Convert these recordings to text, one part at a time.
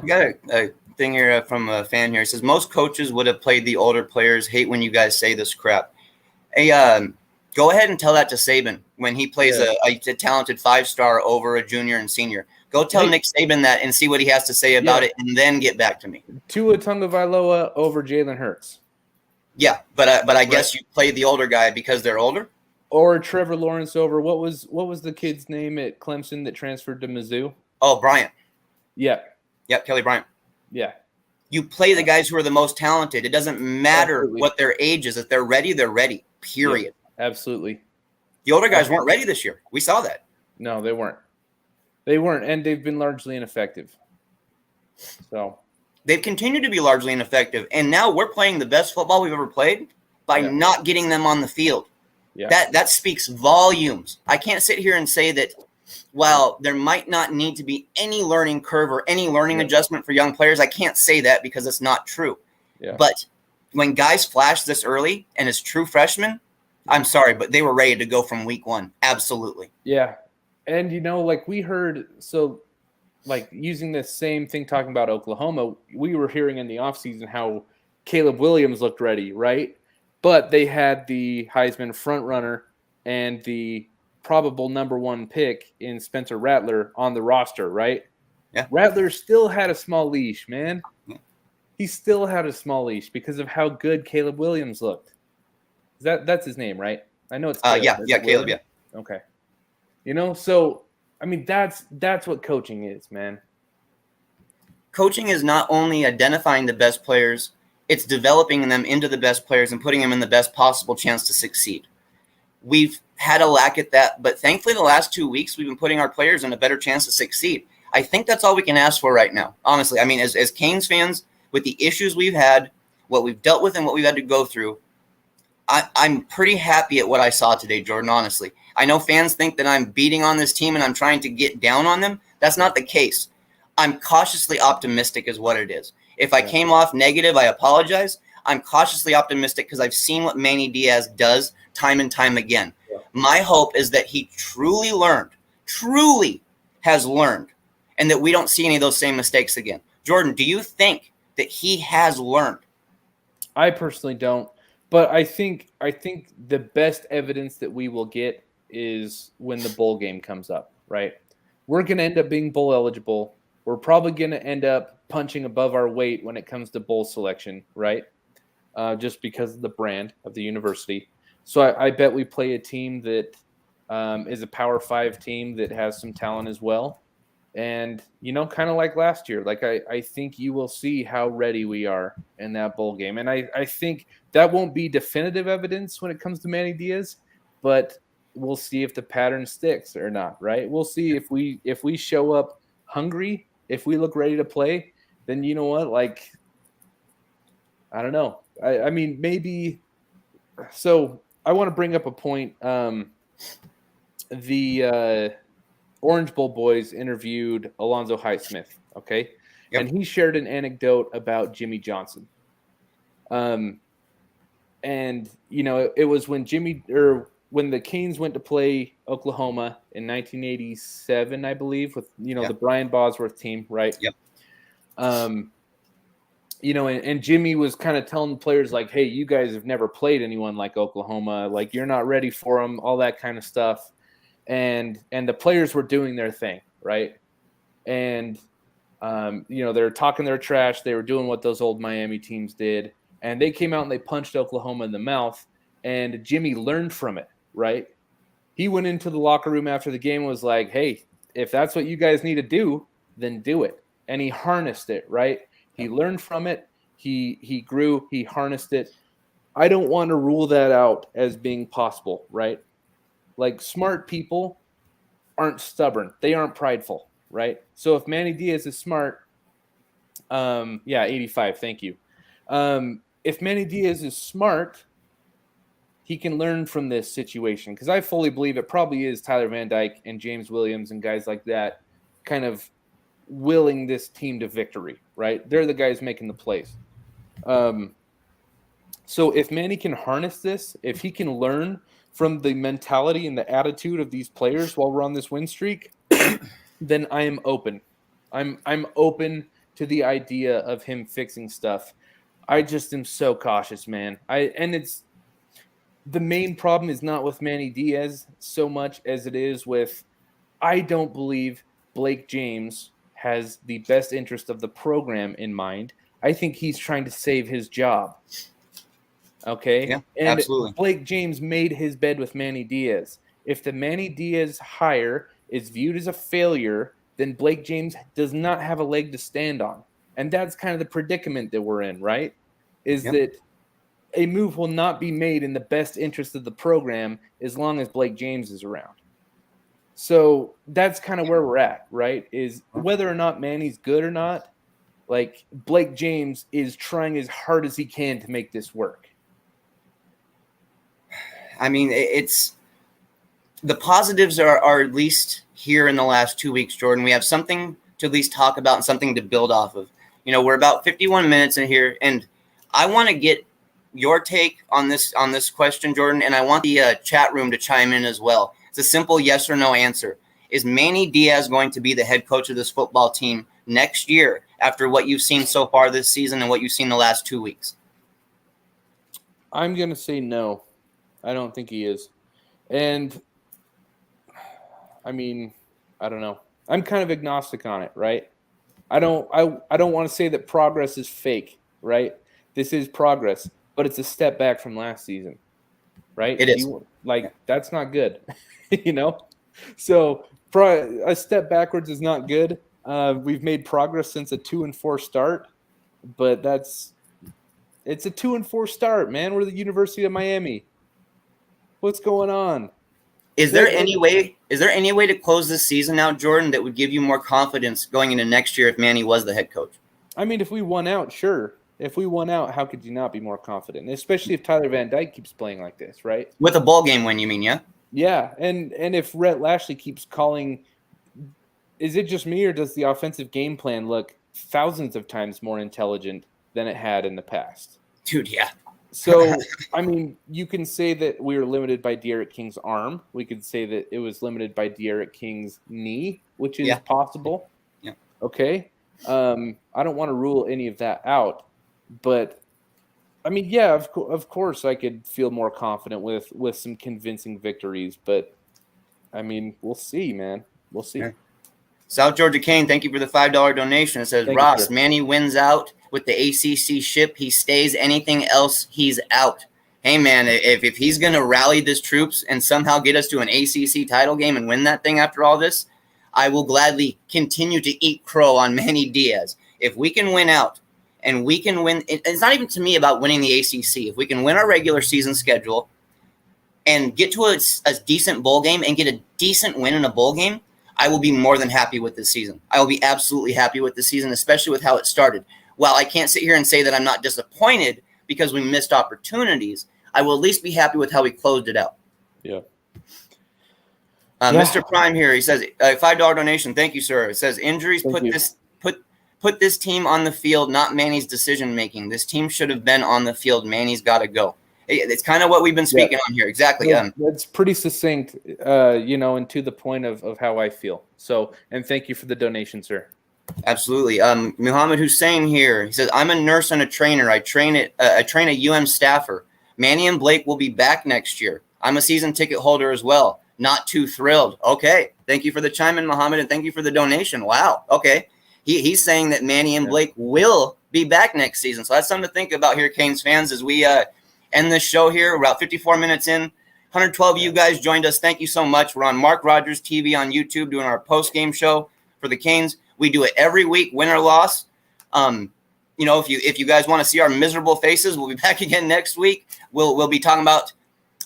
I got a thing here from a fan here. It says, most coaches would have played the older players. Hate when you guys say this crap. Hey, go ahead and tell that to Saban when he plays a talented 5-star over a junior and senior. Go tell Nick Saban that and see what he has to say about it, and then get back to me. Tua Tagovailoa over Jalen Hurts. Yeah, but I guess you play the older guy because they're older. Or Trevor Lawrence over what was the kid's name at Clemson that transferred to Mizzou? Oh, Bryant. Yeah. Yep, Kelly Bryant. Yeah. You play the guys who are the most talented. It doesn't matter what their age is. If they're ready, they're ready. Period. Yeah, absolutely. The older guys weren't ready this year. We saw that. No, they weren't. They weren't, and they've been largely ineffective. So they've continued to be largely ineffective, and now we're playing the best football we've ever played by not getting them on the field. Yeah. That speaks volumes. I can't sit here and say that, well, there might not need to be any learning curve or any learning adjustment for young players. I can't say that because it's not true. Yeah. But when guys flash this early and as true freshmen, I'm sorry, but they were ready to go from week one. Absolutely. Yeah. And, like we heard, so like using this same thing, talking about Oklahoma, we were hearing in the offseason how Caleb Williams looked ready, right? But they had the Heisman frontrunner and the probable number 1 pick in Spencer Rattler on the roster, right? Yeah. Rattler still had a small leash, man. Yeah. He still had a small leash because of how good Caleb Williams looked. That's his name, right? I know it's Caleb. Caleb, yeah. Okay. So I mean that's what coaching is, man. Coaching is not only identifying the best players, it's developing them into the best players and putting them in the best possible chance to succeed. We've had a lack at that, but thankfully the last 2 weeks we've been putting our players in a better chance to succeed. I think that's all we can ask for right now, honestly. I mean, as Canes fans, with the issues we've had, what we've dealt with and what we've had to go through, I'm pretty happy at what I saw today, Jordan, honestly. I know fans think that I'm beating on this team and I'm trying to get down on them. That's not the case. I'm cautiously optimistic is what it is. If I came off negative, I apologize. I'm cautiously optimistic because I've seen what Manny Diaz does time and time again. Yeah. My hope is that he truly has learned, and that we don't see any of those same mistakes again. Jordan, do you think that he has learned? I personally don't. But I think the best evidence that we will get is when the bowl game comes up, right? We're going to end up being bowl eligible. We're probably going to end up punching above our weight when it comes to bowl selection, right? Just because of the brand of the university. So I bet we play a team that is a Power 5 team that has some talent as well. And, kind of like last year, like I think you will see how ready we are in that bowl game. And I think that won't be definitive evidence when it comes to Manny Diaz, but we'll see if the pattern sticks or not, right? We'll see if we show up hungry, if we look ready to play, then you know what? Like, I don't know. I mean, maybe. So I want to bring up a point. The Orange Bowl boys interviewed Alonzo Highsmith, okay? Yep. And he shared an anecdote about Jimmy Johnson. And, it was when when the Canes went to play Oklahoma in 1987, I believe, with, the Brian Bosworth team, right? Yep. And Jimmy was kind of telling the players, like, hey, you guys have never played anyone like Oklahoma. Like, you're not ready for them, all that kind of stuff. And the players were doing their thing, right? And, they were talking their trash. They were doing what those old Miami teams did. And they came out and they punched Oklahoma in the mouth. And Jimmy learned from it, right? He went into the locker room after the game and was like, hey, if that's what you guys need to do, then do it. And he harnessed it, right? He learned from it. He grew. He harnessed it. I don't want to rule that out as being possible, right? Like, smart people aren't stubborn. They aren't prideful, right? So if Manny Diaz is smart, 85, thank you. If Manny Diaz is smart, he can learn from this situation, because I fully believe it probably is Tyler Van Dyke and James Williams and guys like that kind of willing this team to victory, right? They're the guys making the plays. So if Manny can harness this, if he can learn from the mentality and the attitude of these players while we're on this win streak, then I am open. I'm open to the idea of him fixing stuff. I just am so cautious, man. And it's the main problem is not with Manny Diaz so much as it is with I don't believe Blake James has the best interest of the program in mind. I think he's trying to save his job. Okay? Yeah, and absolutely. Blake James made his bed with Manny Diaz. If the Manny Diaz hire is viewed as a failure, then Blake James does not have a leg to stand on. And that's kind of the predicament that we're in, right? Is Yep. that a move will not be made in the best interest of the program as long as Blake James is around. So that's kind of where we're at, right? Is whether or not Manny's good or not, like Blake James is trying as hard as he can to make this work. I mean, it's the positives are at least here in the last 2 weeks, Jordan. We have something to at least talk about and something to build off of. We're about 51 minutes in here, and I want to get your take on this question, Jordan, and I want the chat room to chime in as well. It's a simple yes or no answer. Is Manny Diaz going to be the head coach of this football team next year after what you've seen so far this season and what you've seen the last 2 weeks? I'm going to say no. I don't think he is. And I mean, I don't know. I'm kind of agnostic on it, right? I don't want to say that progress is fake, right? This is progress, but it's a step back from last season, right? It is. That's not good, So a step backwards is not good. We've made progress since a 2-4 start, but it's a 2-4 start, man. We're the University of Miami. What's going on? Is there any way to close this season out, Jordan, that would give you more confidence going into next year if Manny was the head coach? I mean, if we won out, sure. If we won out, how could you not be more confident? Especially if Tyler Van Dyke keeps playing like this, right? With a bowl game win, you mean, yeah? Yeah, and if Rhett Lashley keeps calling, is it just me or does the offensive game plan look thousands of times more intelligent than it had in the past? Dude, yeah. So, I mean, you can say that we were limited by De'Aaron King's arm. We could say that it was limited by De'Aaron King's knee, which is possible. Yeah. Okay. I don't want to rule any of that out. But, I mean, yeah, of course I could feel more confident with some convincing victories. But, I mean, we'll see, man. We'll see. Yeah. South Georgia Kane, thank you for the $5 donation. It says, Ross, Manny wins out with the ACC ship. He stays. Anything else, he's out. Hey, man, if he's going to rally his troops and somehow get us to an ACC title game and win that thing after all this, I will gladly continue to eat crow on Manny Diaz. If we can win out and we can win, it's not even to me about winning the ACC. If we can win our regular season schedule and get to a decent bowl game and get a decent win in a bowl game, I will be more than happy with this season. I will be absolutely happy with this season, especially with how it started. While I can't sit here and say that I'm not disappointed because we missed opportunities, I will at least be happy with how we closed it out. Yeah. Mr. Prime here, he says, $5 donation. Thank you, sir. It says, injuries put this team on the field, not Manny's decision-making. This team should have been on the field. Manny's got to go. It's kind of what we've been speaking on here. Exactly. That's pretty succinct, and to the point of how I feel. So, and thank you for the donation, sir. Absolutely. Muhammad Hussein here. He says, I'm a nurse and a trainer. I train a UM staffer. Manny and Blake will be back next year. I'm a season ticket holder as well. Not too thrilled. Okay. Thank you for the chime in, Muhammad, and thank you for the donation. Wow. Okay. He's saying that Manny and Blake will be back next season. So that's something to think about here, Canes fans, as we end this show here. We're about 54 minutes in. 112 of you guys joined us. Thank you so much. We're on MarkRogersTV on YouTube doing our post-game show for the Canes. We do it every week, win or loss. If you guys want to see our miserable faces, we'll be back again next week. We'll be talking about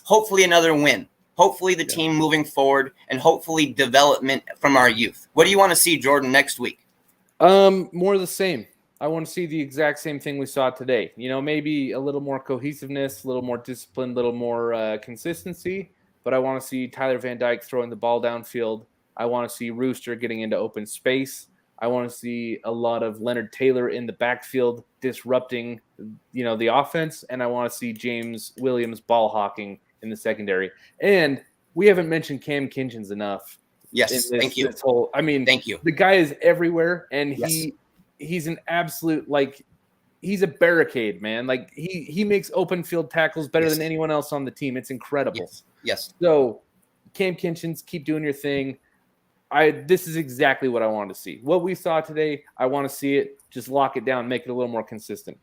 hopefully another win, hopefully the team moving forward, and hopefully development from our youth. What do you want to see, Jordan, next week? More of the same. I want to see the exact same thing we saw today. Maybe a little more cohesiveness, a little more discipline, a little more consistency. But I want to see Tyler Van Dyke throwing the ball downfield. I want to see Rooster getting into open space. I want to see a lot of Leonard Taylor in the backfield disrupting, the offense. And I want to see James Williams ball hawking in the secondary. And we haven't mentioned Cam Kinchins enough. Yes, thank you. Thank you. The guy is everywhere, and he's an absolute, like, he's a barricade, man. Like, he makes open field tackles better than anyone else on the team. It's incredible. Yes. So, Cam Kinchins, keep doing your thing. This is exactly what I wanted to see. What we saw today, I want to see it. Just lock it down, make it a little more consistent.